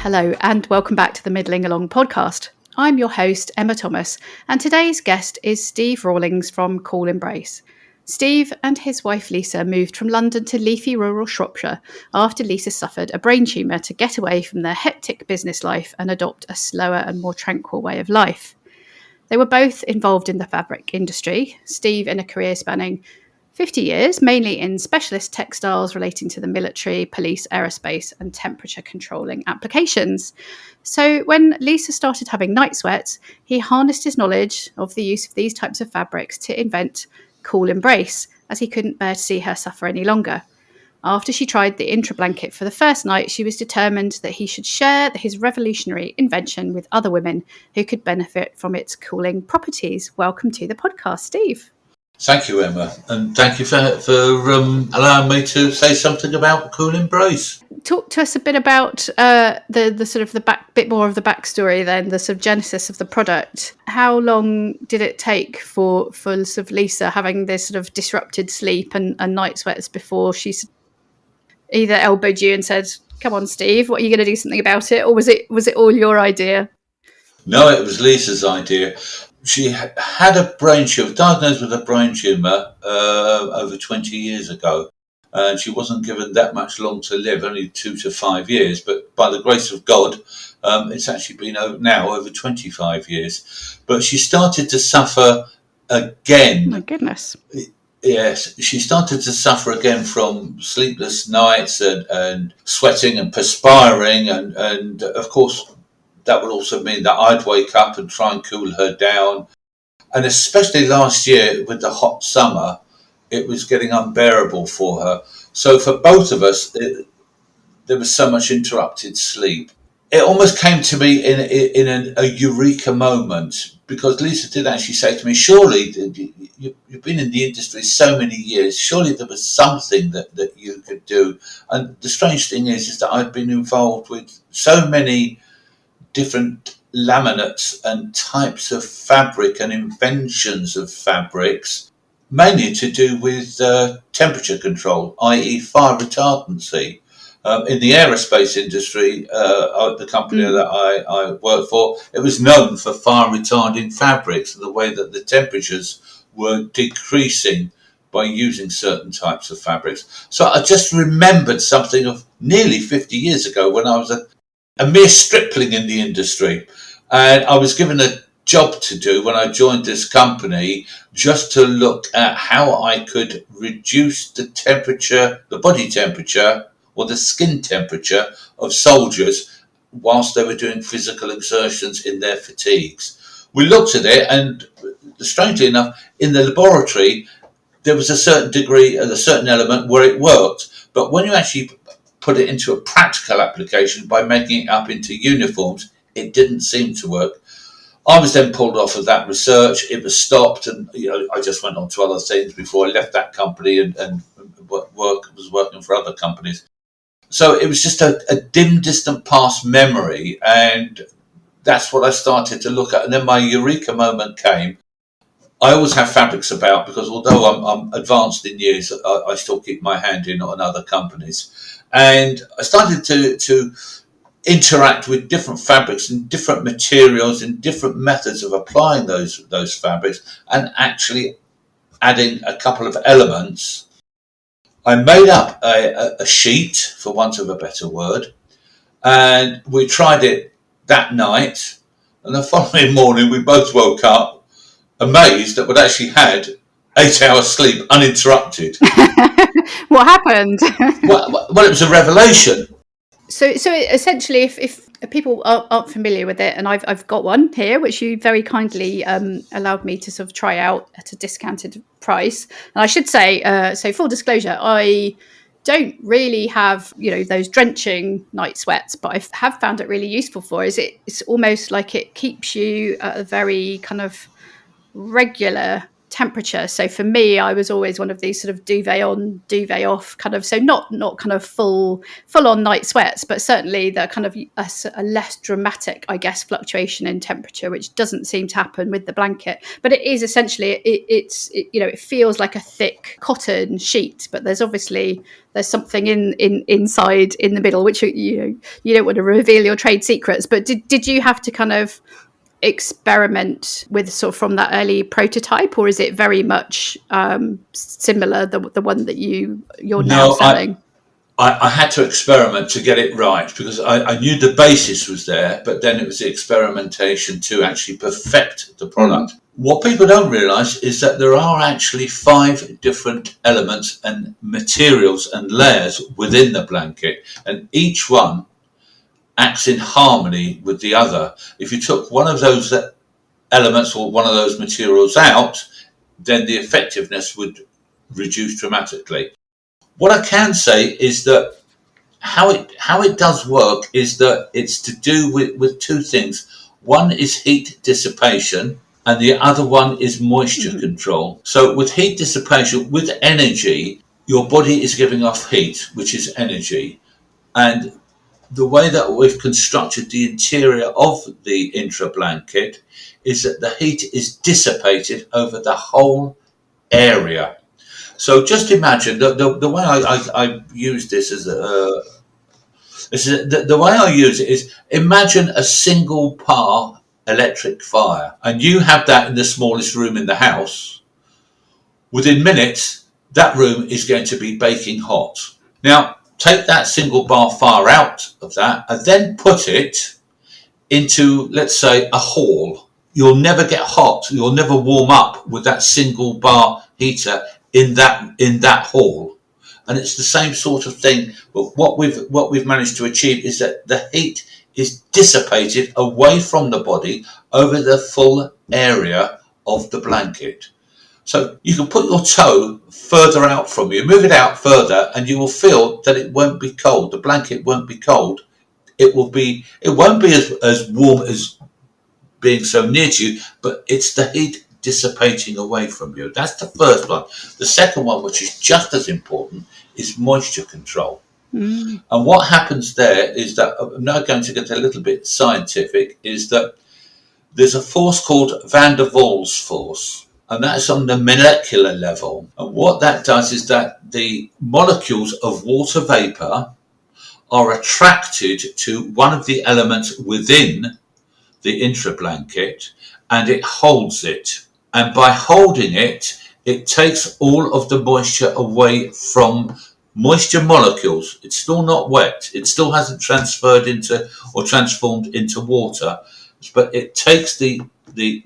Hello and welcome back to the Middling Along podcast. I'm your host, Emma Thomas, and today's guest is Steve Rawlings from Cool Embrace. Steve and his wife Lisa moved from London to leafy rural Shropshire after Lisa suffered a brain tumour to get away from their hectic business life and adopt a slower and more tranquil way of life. They were both involved in the fabric industry, Steve in a career spanning 50 years, mainly in specialist textiles relating to the military, police, aerospace, and temperature controlling applications. So when Lisa started having night sweats, he harnessed his knowledge of the use of these types of fabrics to invent Cool Embrace, as he couldn't bear to see her suffer any longer. After she tried the intra blanket for the first night, she was determined that he should share his revolutionary invention with other women who could benefit from its cooling properties. Welcome to the podcast, Steve. Thank you, Emma, and thank you for allowing me to say something about Cool Embrace. Talk to us a bit about the sort of bit more of the backstory, then the sort of genesis of the product. How long did it take for sort of Lisa having this sort of disrupted sleep and night sweats before she either elbowed you and said, "Come on, Steve, what are you going to do something about it?" Or was it all your idea? No, it was Lisa's idea. She had a brain tumour, diagnosed with a brain tumour over 20 years ago. And she wasn't given that much long to live, only 2 to 5 years. But by the grace of God, it's actually been over 25 years. But she started to suffer again. My goodness. Yes, she started to suffer again from sleepless nights and sweating and perspiring. And of course, that would also mean that I'd wake up and try and cool her down. And especially last year with the hot summer, it was getting unbearable for her. So for both of us, there was so much interrupted sleep. It almost came to me in a eureka moment, because Lisa did actually say to me, surely, you've been in the industry so many years, surely there was something that you could do. And the strange thing is that I've been involved with so many different laminates and types of fabric and inventions of fabrics, mainly to do with temperature control, i.e. fire retardancy. In the aerospace industry, the company that I worked for, it was known for fire retarding fabrics and the way that the temperatures were decreasing by using certain types of fabrics. So I just remembered something of nearly 50 years ago when I was a mere stripling in the industry. And I was given a job to do when I joined this company, just to look at how I could reduce the temperature, the body temperature or the skin temperature of soldiers whilst they were doing physical exertions in their fatigues. We looked at it, and strangely enough, in the laboratory, there was a certain degree and a certain element where it worked. But when you actually put it into a practical application by making it up into uniforms, it didn't seem to work. I was then pulled off of that research. It was stopped, and I just went on to other things before I left that company and was working for other companies. So it was just a dim, distant past memory, and that's what I started to look at. And then my eureka moment came. I always have fabrics about, because although I'm advanced in years, I still keep my hand in on other companies. And I started to interact with different fabrics and different materials and different methods of applying those fabrics, and actually adding a couple of elements. I made up a sheet, for want of a better word, and we tried it that night. And the following morning, we both woke up amazed that we'd actually had 8 hours sleep uninterrupted. What happened? Well, it was a revelation. So essentially, if people aren't familiar with it, and I've got one here, which you very kindly allowed me to sort of try out at a discounted price. And I should say, so full disclosure, I don't really have, those drenching night sweats, but I have found it really useful for is it's almost like it keeps you at a very kind of regular temperature. So for me, I was always one of these sort of duvet on, duvet off kind of, so not kind of full on night sweats, but certainly the kind of a less dramatic, I guess, fluctuation in temperature, which doesn't seem to happen with the blanket. But it is essentially, it feels like a thick cotton sheet, but there's something inside in the middle, which you don't want to reveal your trade secrets. But did you have to kind of experiment with sort of from that early prototype, or is it very much similar, the one that you're now selling? I had to experiment to get it right, because I knew the basis was there, but then it was the experimentation to actually perfect the product. What people don't realise is that there are actually 5 different elements and materials and layers within the blanket, and each one acts in harmony with the other. If you took one of those elements or one of those materials out, then the effectiveness would reduce dramatically. What I can say is that how it does work is that it's to do with 2 things. One is heat dissipation, and the other one is moisture control. So with heat dissipation, with energy, your body is giving off heat, which is energy, and the way that we've constructed the interior of the intra blanket is that the heat is dissipated over the whole area. So just imagine the way I use this as the way I use it is, imagine a single par electric fire, and you have that in the smallest room in the house. Within minutes, that room is going to be baking hot. Now, take that single bar fire out of that and then put it into, let's say, a hall. You'll never get hot. You'll never warm up with that single bar heater in that hall. And it's the same sort of thing. But what we've managed to achieve is that the heat is dissipated away from the body over the full area of the blanket. So you can put your toe further out from you, move it out further, and you will feel that it won't be cold. The blanket won't be cold. It won't be as warm as being so near to you, but it's the heat dissipating away from you. That's the first one. The second one, which is just as important, is moisture control. And what happens there is that, I'm now going to get a little bit scientific, is that there's a force called van der Waals force. And that's on the molecular level. And what that does is that the molecules of water vapour are attracted to one of the elements within the intra-blanket, and it holds it. And by holding it, it takes all of the moisture away from moisture molecules. It's still not wet. It still hasn't transferred into or transformed into water, but it takes the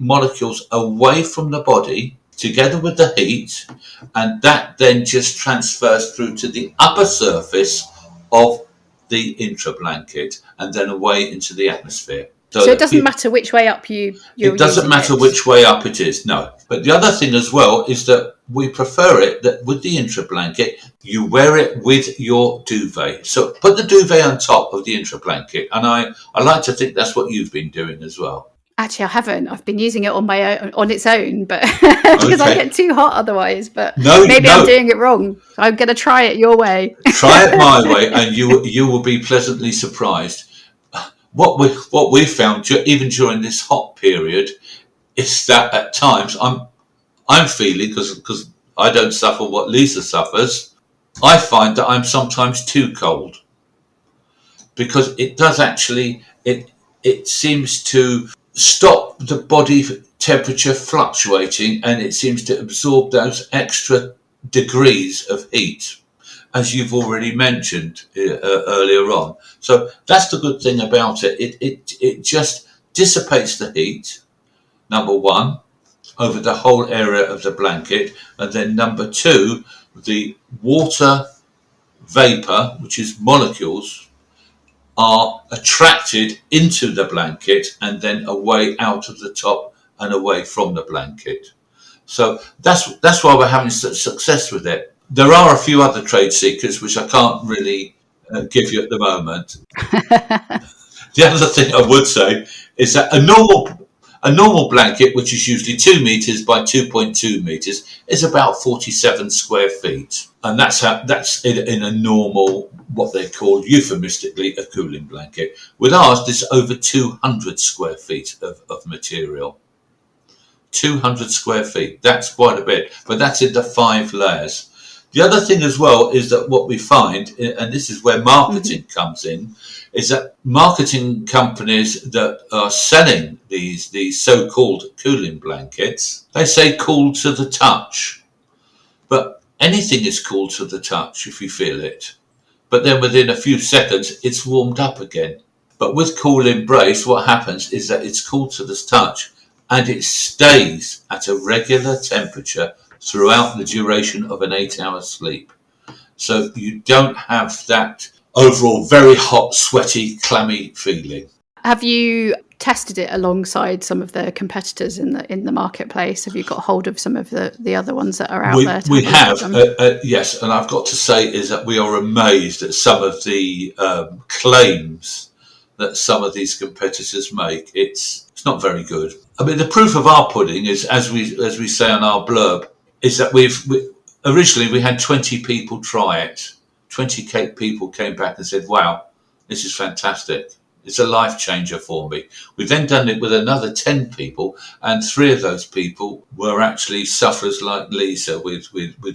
molecules away from the body together with the heat, and that then just transfers through to the upper surface of the intra-blanket and then away into the atmosphere. So it doesn't matter which way up you're it doesn't matter which way up it is, no. But the other thing as well is that we prefer it that with the intra-blanket, you wear it with your duvet. So put the duvet on top of the intra-blanket, and I like to think that's what you've been doing as well. Actually, I haven't. I've been using it on its own, but because I get too hot otherwise. But maybe I'm doing it wrong. So I'm going to try it your way. Try it my way, and you will be pleasantly surprised. What we found even during this hot period is that at times I'm feeling, because I don't suffer what Lisa suffers, I find that I'm sometimes too cold, because it does actually it seems to stop the body temperature fluctuating, and it seems to absorb those extra degrees of heat, as you've already mentioned earlier on. So that's the good thing about it. It just dissipates the heat, number one, over the whole area of the blanket, and then number two, the water vapor, which is molecules, are attracted into the blanket and then away out of the top and away from the blanket. So that's why we're having such success with it. There are a few other trade secrets which I can't really give you at the moment. The other thing I would say is that a A normal blanket, which is usually 2 metres by 2.2 metres, is about 47 square feet. And that's in a normal, what they call euphemistically, a cooling blanket. With ours, there's over 200 square feet of material. 200 square feet, that's quite a bit, but that's in the 5 layers. The other thing as well is that what we find, and this is where marketing comes in, is that marketing companies that are selling these so-called cooling blankets, they say cool to the touch. But anything is cool to the touch if you feel it. But then within a few seconds, it's warmed up again. But with Cool Embrace, what happens is that it's cool to the touch and it stays at a regular temperature throughout the duration of an 8-hour sleep. So you don't have that overall very hot, sweaty, clammy feeling. Have you tested it alongside some of the competitors in the marketplace? Have you got hold of some of the other ones that are out there? We have, yes, and I've got to say is that we are amazed at some of the claims that some of these competitors make. It's not very good. I mean, the proof of our pudding is, as we say on our blurb, is that originally we had 20 people try it. 20 people came back and said, wow, this is fantastic. It's a life changer for me. We've then done it with another 10 people, and 3 of those people were actually sufferers like Lisa with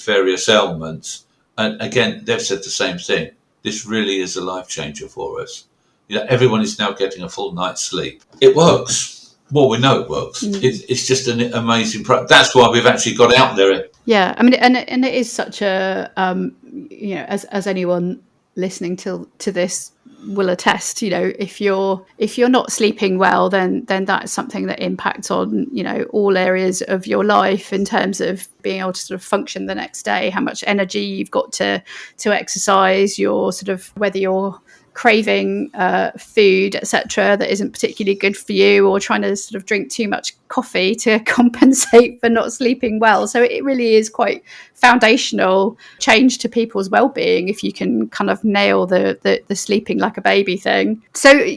various ailments. And again, they've said the same thing. This really is a life changer for us. You know, everyone is now getting a full night's sleep. It works. Well, we know it works. It's just an amazing product. That's why we've actually got out there. Yeah, I mean, and it is such a, as anyone listening to this will attest, if you're not sleeping well, then that's something that impacts on, all areas of your life in terms of being able to sort of function the next day, how much energy you've got to exercise, your sort of whether you're craving food, etc., that isn't particularly good for you, or trying to sort of drink too much coffee to compensate for not sleeping well. So it really is quite foundational change to people's well-being if you can kind of nail the sleeping like a baby thing. So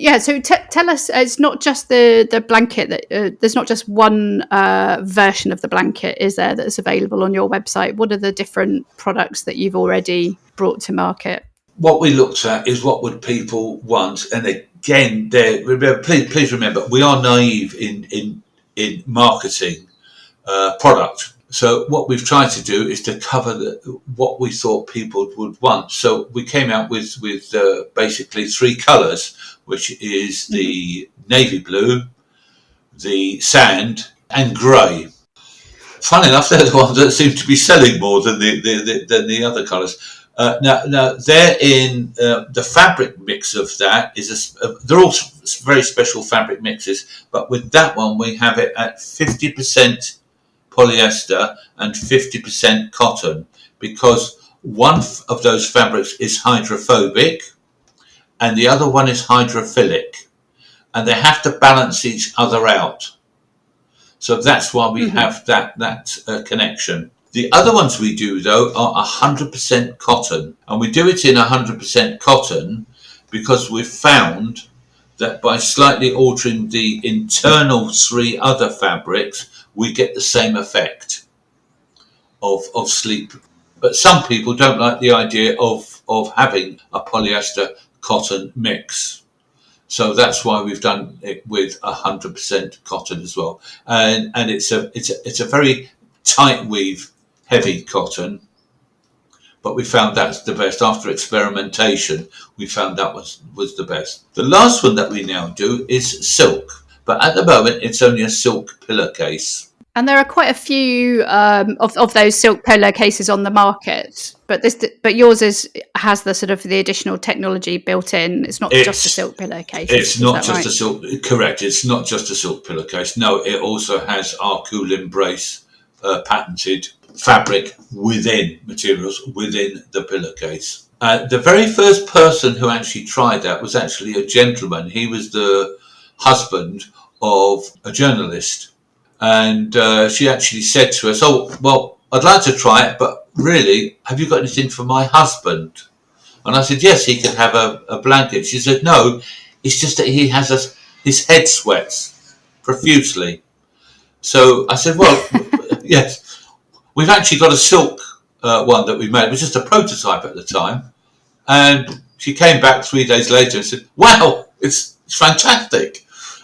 tell us, it's not just the blanket that there's not just one version of the blanket, is there, that's available on your website? What are the different products that you've already brought to market? What we looked at is what would people want, and again, please remember, we are naive in marketing product. So what we've tried to do is to cover what we thought people would want. So we came out with basically 3 colours, which is the navy blue, the sand, and grey. Funny enough, they're the ones that seem to be selling more than the other colours. Now they're in the fabric mix of that is they're all very special fabric mixes, but with that one we have it at 50% polyester and 50% cotton, because one of those fabrics is hydrophobic and the other one is hydrophilic, and they have to balance each other out. So that's why we have that connection. The other ones we do, though, are 100% cotton. And we do it in 100% cotton because we've found that by slightly altering the internal 3 other fabrics, we get the same effect of sleep. But some people don't like the idea of having a polyester cotton mix. So that's why we've done it with 100% cotton as well. And it's a very tight weave, heavy cotton, but we found that's the best. After experimentation, we found that was the best. The last one that we now do is silk, but at the moment it's only a silk pillowcase. And there are quite a few of those silk pillowcases on the market, but yours has the sort of the additional technology built in. It's not just a silk pillowcase. It's not just a silk. Correct. It's not just a silk pillowcase. No, it also has our Cool Embrace patented fabric materials within the pillowcase. The very first person who actually tried that was actually a gentleman. He was the husband of a journalist. And she actually said to us, oh, well, I'd like to try it, but really, have you got anything for my husband? And I said, yes, he could have a blanket. She said, no, it's just that he has his head sweats. profusely. So I said, well, yes, we've actually got a silk one that we made. It was just a prototype at the time. And she came back 3 days later and said, wow, it's fantastic.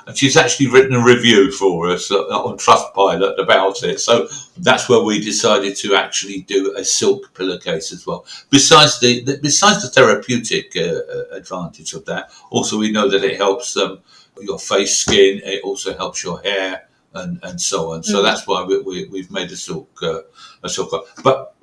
And she's actually written a review for us on Trustpilot about it. So that's where we decided to actually do a silk pillowcase as well. Besides the therapeutic advantage of that, also we know that it helps your face, skin. It also helps your hair and so on. So that's why we've made a silk one. But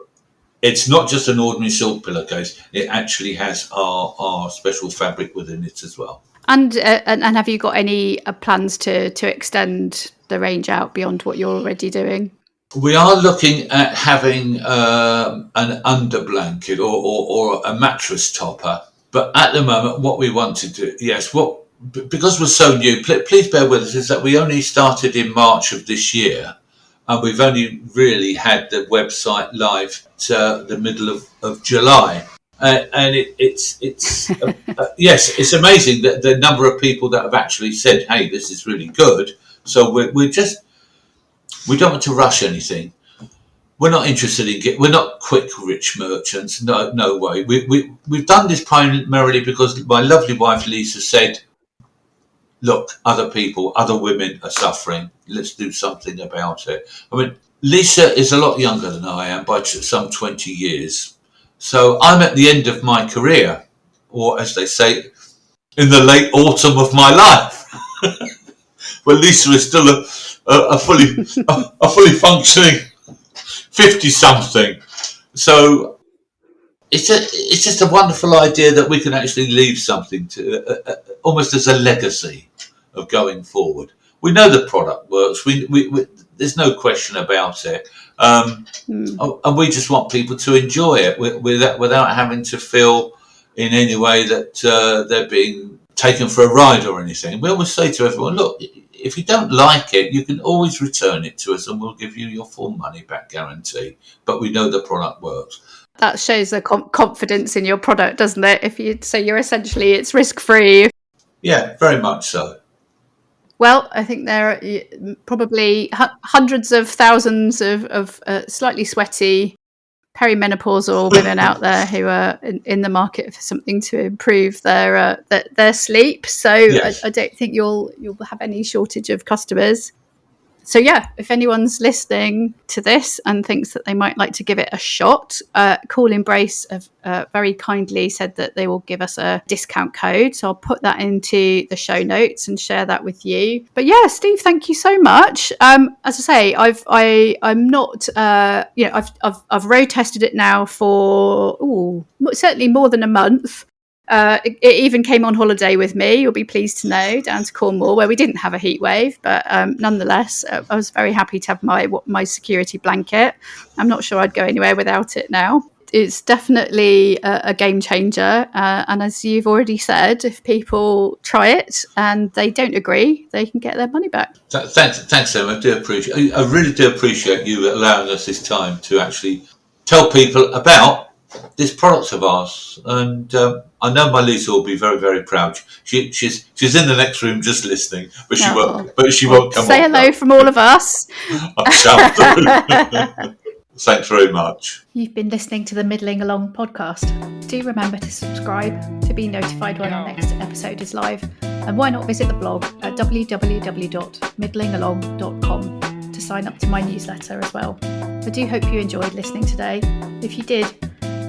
it's not just an ordinary silk pillowcase. It actually has our special fabric within it as well. And have you got any plans to extend the range out beyond what you're already doing? We are looking at having an under blanket or a mattress topper. But at the moment, what we want to do, because we're so new, please bear with us, is that we only started in March of this year. And we've only really had the website live to the middle of July. And it's it's amazing that the number of people that have actually said, hey, this is really good. So we don't want to rush anything. We're not interested we're not quick rich merchants. No way. We've done this primarily because my lovely wife Lisa said, look, other people, other women are suffering. Let's do something about it. I mean, Lisa is a lot younger than I am by some 20 years. So I'm at the end of my career, or as they say, in the late autumn of my life. Well, Lisa is still a fully functioning 50-something. So it's just a wonderful idea that we can actually leave something to almost as a legacy of going forward. We know the product works. We there's no question about it. And we just want people to enjoy it without having to feel in any way that they're being taken for a ride or anything. We always say to everyone, look, if you don't like it, you can always return it to us and we'll give you your full money back guarantee. But we know the product works. That shows the confidence in your product, doesn't it? If you say you're essentially, it's risk-free. Yeah, very much so. Well, I think there are probably hundreds of thousands of slightly sweaty perimenopausal women out there who are in the market for something to improve their sleep. So yes. I don't think you'll have any shortage of customers. So yeah, if anyone's listening to this and thinks that they might like to give it a shot, Cool Embrace have very kindly said that they will give us a discount code. So I'll put that into the show notes and share that with you. But yeah, Steve, thank you so much. As I say, I'm not, I've road tested it now for certainly more than a month. It even came on holiday with me, you'll be pleased to know, down to Cornwall, where we didn't have a heat wave, but nonetheless, I was very happy to have my security blanket. I'm not sure I'd go anywhere without it now. It's definitely a game changer, and as you've already said, if people try it and they don't agree, they can get their money back. Thanks, Emma. I really do appreciate you allowing us this time to actually tell people about this product of ours, and I know my Lisa will be very, very proud. She's in the next room just listening, but she won't. But she won't come. Say hello from all of us. I shall do. Thanks very much. You've been listening to the Middling Along podcast. Do remember to subscribe to be notified when our next episode is live, and why not visit the blog at www.middlingalong.com to sign up to my newsletter as well. I do hope you enjoyed listening today. If you did,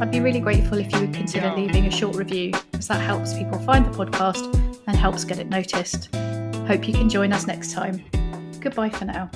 I'd be really grateful if you would consider leaving a short review, as that helps people find the podcast and helps get it noticed. Hope you can join us next time. Goodbye for now.